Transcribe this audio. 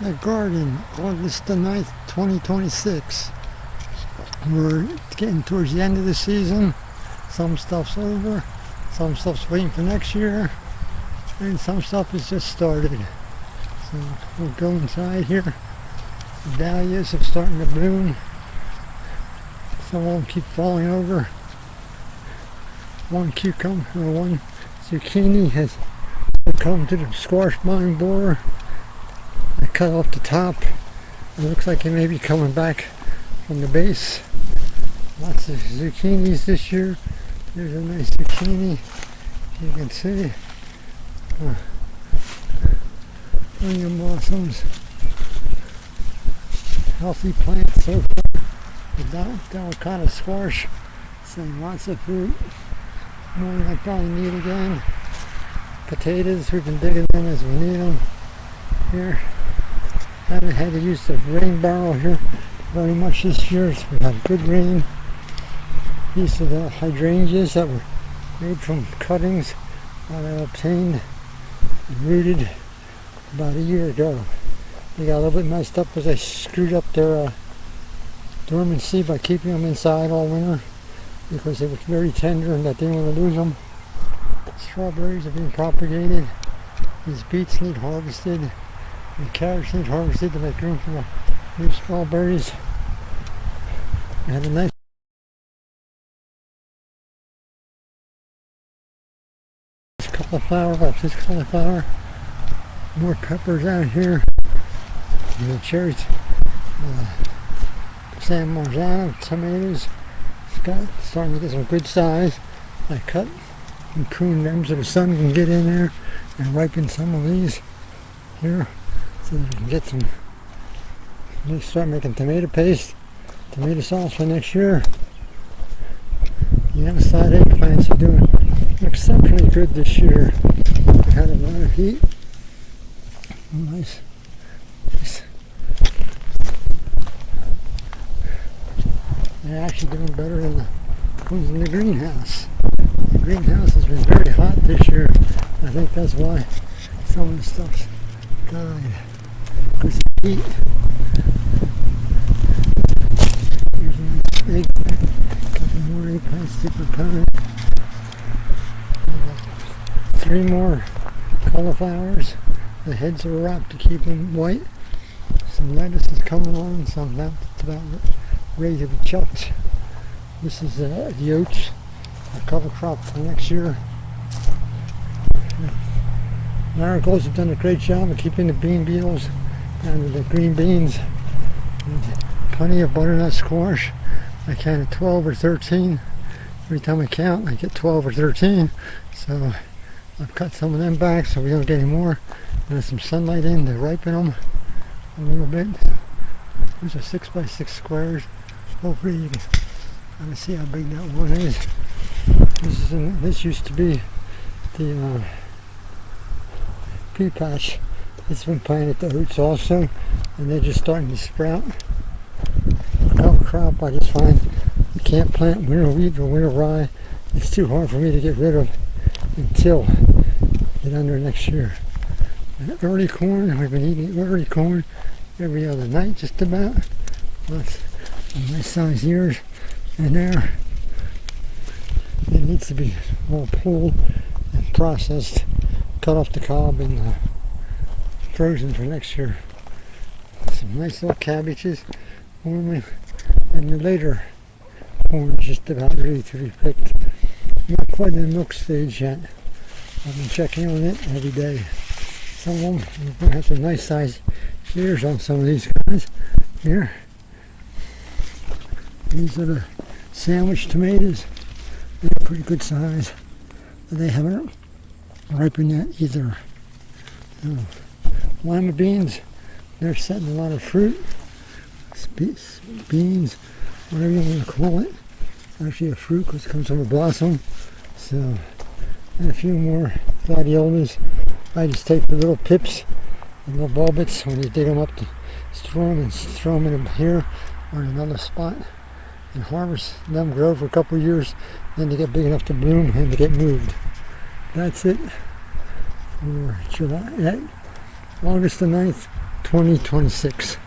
The garden, August the 9th, 2026. We're getting towards the end of the season. Some stuff's over, some stuff's waiting for next year, and some stuff has just started. So we'll go inside here. The dahlias are starting to bloom. Some of them keep falling over. One cucumber, or one zucchini has come to the squash vine borer. I cut off the top. It looks like it may be coming back from the base. Lots of zucchinis this year. There's a nice zucchini. You can see. Onion blossoms. Healthy plants so far. The delicata squash. Saying lots of fruit. More than I probably need again. Potatoes, we've been digging them as we need them. Here. Haven't had to use the rain barrel here very much this year. So we've had good rain. These are the hydrangeas that were made from cuttings that I obtained and rooted about a year ago. They got a little bit messed up because I screwed up their dormancy by keeping them inside all winter because they were very tender and I didn't want to lose them. Strawberries are being propagated. These beets need harvested. The carrots need harvested to make room for the new strawberries. We had a nice cauliflower, got this cauliflower. More peppers out here. And the cherries, San Marzano tomatoes. It's starting to get some good size. I cut and prune them so the sun can get in there and ripen some of these here so that we can get some. We'll start making tomato paste, tomato sauce for next year. The outside eggplants are doing exceptionally good this year. We had a lot of heat. Nice. They're actually doing better than the ones in the greenhouse. The greenhouse has been very hot this year. I think that's why some of the stuff's died. Because of the heat. Here's a nice eggplant. A couple more eggplants to prepare. 3 more cauliflowers. The heads are wrapped to keep them white. Some lettuce is coming on. Some now it's about ready to be chucked. This is the oats, a cover crop for next year. Marigolds have done a great job of keeping the bean beetles down to the green beans. And plenty of butternut squash. I counted 12 or 13. Every time I count, I get 12 or 13. So I've cut some of them back so we don't get any more. There's some sunlight in to ripen them a little bit. These are 6x6 squares. Hopefully you can kind of see how big that one is. This used to be the pea patch. It's been planted to oats also, and they're just starting to sprout. Cover crop, I just find you can't plant winter wheat or winter rye. It's too hard for me to get rid of until get under next year. And early corn, we've been eating early corn every other night just about. Lots of nice sized ears in there. It needs to be all pulled and processed, cut off the cob and frozen for next year. Some nice little cabbages normally, and the later corn is just about ready to be picked. Not quite in the milk stage yet. I've been checking on it every day. Some of them, we're going to have some nice sized ears on some of these guys here. These are the sandwich tomatoes. They're pretty good size. But they haven't ripened yet either. Lima beans, they're setting a lot of fruit. Beans, whatever you want to call it. It's actually a fruit because it comes from a blossom. So, and a few more gladiolas. I just take the little pips and little bulbits when you dig them up to store them and throw them in here or in another spot and harvest them, grow for a couple of years, then they get big enough to bloom and to get moved. That's it for July, August the 9th, 2026.